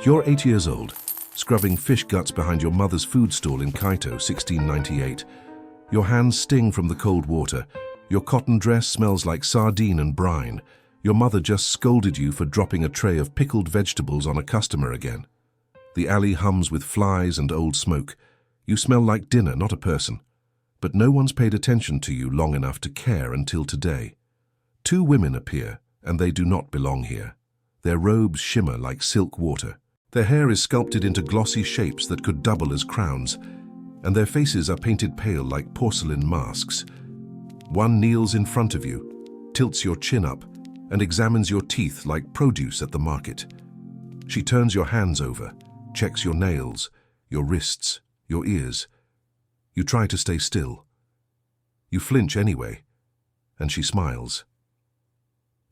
You're 8 years old, scrubbing fish guts behind your mother's food stall in Kaito, 1698. Your hands sting from the cold water. Your cotton dress smells like sardine and brine. Your mother just scolded you for dropping a tray of pickled vegetables on a customer again. The alley hums with flies and old smoke. You smell like dinner, not a person. But no one's paid attention to you long enough to care until today. Two women appear, and they do not belong here. Their robes shimmer like silk water. Their hair is sculpted into glossy shapes that could double as crowns, and their faces are painted pale like porcelain masks. One kneels in front of you, tilts your chin up, and examines your teeth like produce at the market. She turns your hands over, checks your nails, your wrists, your ears. You try to stay still. You flinch anyway, and she smiles.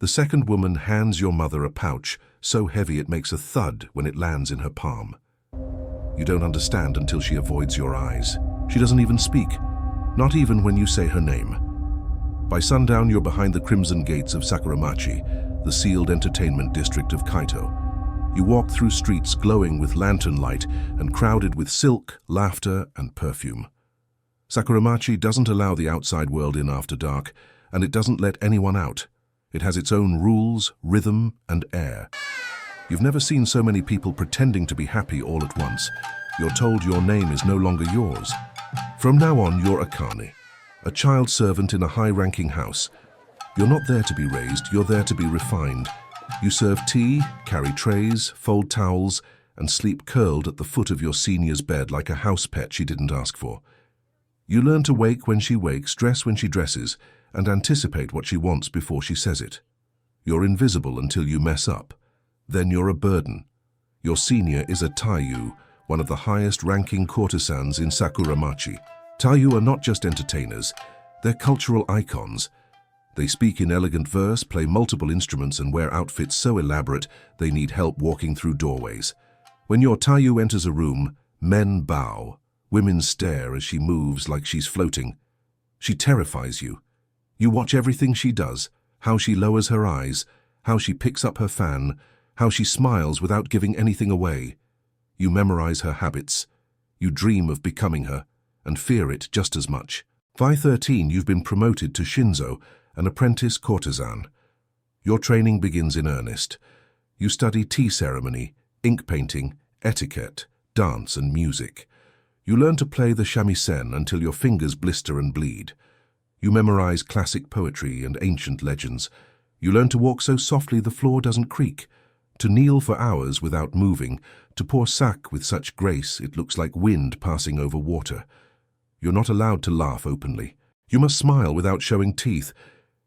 The second woman hands your mother a pouch so heavy it makes a thud when it lands in her palm. You don't understand until she avoids your eyes. She doesn't even speak, not even when you say her name. By sundown, you're behind the crimson gates of Sakuramachi, the sealed entertainment district of Kaito. You walk through streets glowing with lantern light and crowded with silk, laughter, and perfume. Sakuramachi doesn't allow the outside world in after dark, and it doesn't let anyone out. It has its own rules, rhythm, and air. You've never seen so many people pretending to be happy all at once. You're told your name is no longer yours. From now on, you're Akane, a child servant in a high-ranking house. You're not there to be raised, you're there to be refined. You serve tea, carry trays, fold towels, and sleep curled at the foot of your senior's bed like a house pet she didn't ask for. You learn to wake when she wakes, dress when she dresses, and anticipate what she wants before she says it. You're invisible until you mess up. Then you're a burden. Your senior is a Taiyu, one of the highest-ranking courtesans in Sakuramachi. Taiyu are not just entertainers, they're cultural icons. They speak in elegant verse, play multiple instruments, and wear outfits so elaborate they need help walking through doorways. When your Taiyu enters a room, men bow. Women stare as she moves like she's floating. She terrifies you. You watch everything she does, how she lowers her eyes, how she picks up her fan, how she smiles without giving anything away. You memorize her habits. You dream of becoming her, and fear it just as much. By 13, you've been promoted to Shinzo, an apprentice courtesan. Your training begins in earnest. You study tea ceremony, ink painting, etiquette, dance, and music. You learn to play the shamisen until your fingers blister and bleed. You memorize classic poetry and ancient legends. You learn to walk so softly the floor doesn't creak, to kneel for hours without moving, to pour sack with such grace it looks like wind passing over water. You're not allowed to laugh openly. You must smile without showing teeth.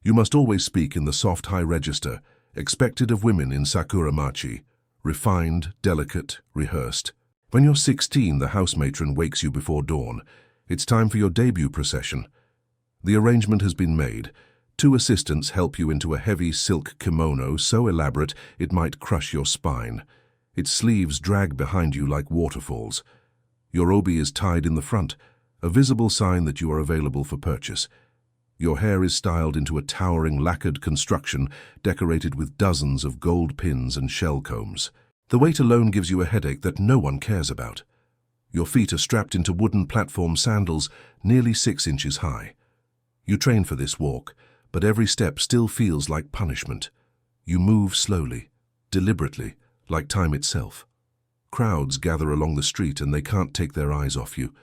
You must always speak in the soft high register, expected of women in Sakuramachi, refined, delicate, rehearsed. When you're 16, the house matron wakes you before dawn. It's time for your debut procession. The arrangement has been made. 2 assistants help you into a heavy silk kimono so elaborate it might crush your spine. Its sleeves drag behind you like waterfalls. Your obi is tied in the front, a visible sign that you are available for purchase. Your hair is styled into a towering lacquered construction decorated with dozens of gold pins and shell combs. The weight alone gives you a headache that no one cares about. Your feet are strapped into wooden platform sandals nearly 6 inches high. You train for this walk, but every step still feels like punishment. You move slowly, deliberately, like time itself. Crowds gather along the street and they can't take their eyes off you.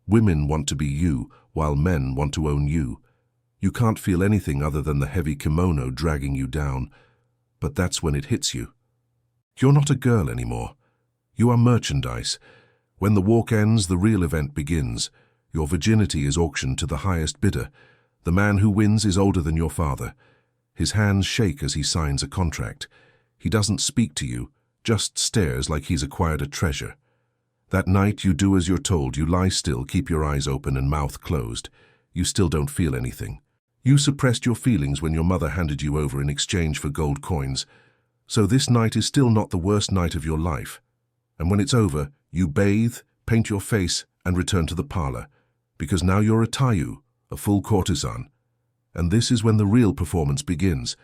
Women want to be you, while men want to own you. You can't feel anything other than the heavy kimono dragging you down, but that's when it hits you. You're not a girl anymore. You are merchandise. When the walk ends, the real event begins. Your virginity is auctioned to the highest bidder. The man who wins is older than your father. His hands shake as he signs a contract. He doesn't speak to you, just stares like he's acquired a treasure. That night you do as you're told. You lie still, keep your eyes open and mouth closed. You still don't feel anything. You suppressed your feelings when your mother handed you over in exchange for gold coins. So this night is still not the worst night of your life. And when it's over, you bathe, paint your face, and return to the parlor. Because now you're a Taiyu, a full courtesan. And this is when the real performance begins.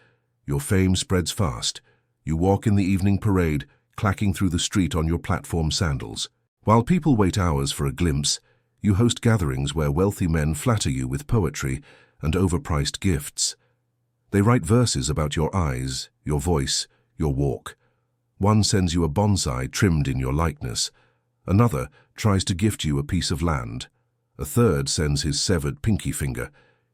Your fame spreads fast. You walk in the evening parade, clacking through the street on your platform sandals. While people wait hours for a glimpse, you host gatherings where wealthy men flatter you with poetry and overpriced gifts. They write verses about your eyes, your voice, your walk. One sends you a bonsai trimmed in your likeness. Another tries to gift you a piece of land. A third sends his severed pinky finger.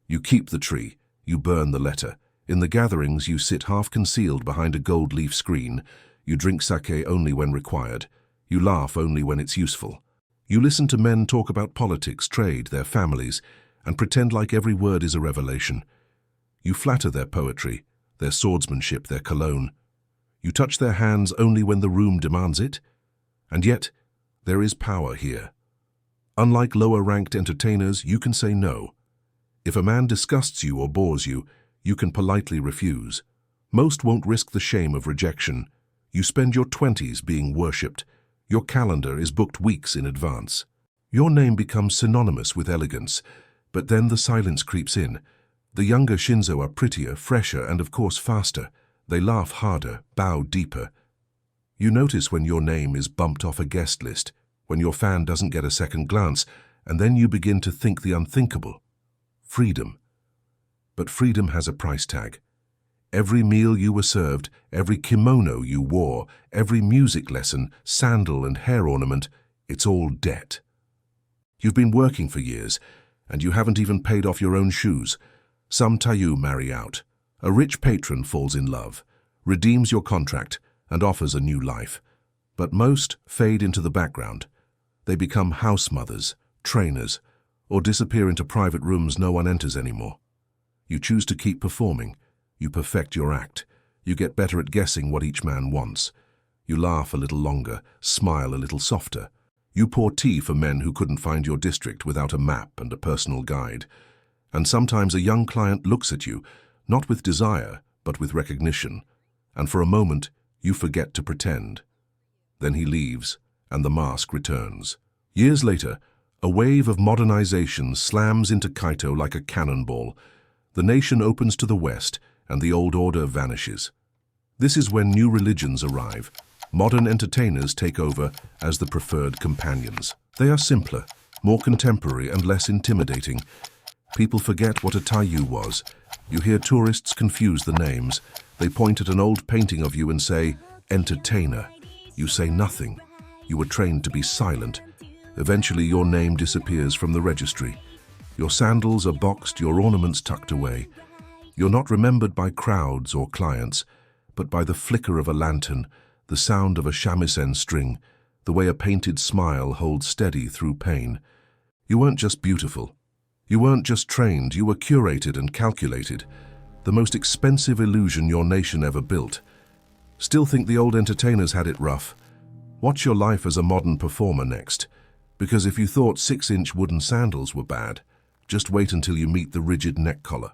You keep the tree, you burn the letter. In the gatherings you sit half-concealed behind a gold leaf screen. You drink sake only when required. You laugh only when it's useful. You listen to men talk about politics, trade, their families, and pretend like every word is a revelation. You flatter their poetry, their swordsmanship, their cologne. You touch their hands only when the room demands it. And yet, there is power here. Unlike lower-ranked entertainers, you can say no. If a man disgusts you or bores you, you can politely refuse. Most won't risk the shame of rejection. You spend your 20s being worshipped. Your calendar is booked weeks in advance. Your name becomes synonymous with elegance, but then the silence creeps in. The younger Shinzo are prettier, fresher, and of course faster. They laugh harder, bow deeper. You notice when your name is bumped off a guest list, when your fan doesn't get a second glance, and then you begin to think the unthinkable. Freedom. But freedom has a price tag. Every meal you were served, every kimono you wore, every music lesson, sandal and hair ornament, it's all debt. You've been working for years, and you haven't even paid off your own shoes. Some Taiyu marry out. A rich patron falls in love, redeems your contract, and offers a new life. But most fade into the background. They become house mothers, trainers, or disappear into private rooms no one enters anymore. You choose to keep performing. You perfect your act. You get better at guessing what each man wants. You laugh a little longer, smile a little softer. You pour tea for men who couldn't find your district without a map and a personal guide. And sometimes a young client looks at you, not with desire, but with recognition. And for a moment, you forget to pretend. Then he leaves, and the mask returns. Years later, a wave of modernization slams into Kaito like a cannonball. The nation opens to the west, and the old order vanishes. This is when new religions arrive. Modern entertainers take over as the preferred companions. They are simpler, more contemporary, and less intimidating. People forget what a Taiyu was. You hear tourists confuse the names. They point at an old painting of you and say, "Entertainer." You say nothing. You were trained to be silent. Eventually, your name disappears from the registry. Your sandals are boxed, your ornaments tucked away. You're not remembered by crowds or clients, but by the flicker of a lantern, the sound of a shamisen string, the way a painted smile holds steady through pain. You weren't just beautiful. You weren't just trained, you were curated and calculated. The most expensive illusion your nation ever built. Still think the old entertainers had it rough? Watch your life as a modern performer next. Because if you thought 6-inch wooden sandals were bad, just wait until you meet the rigid neck collar.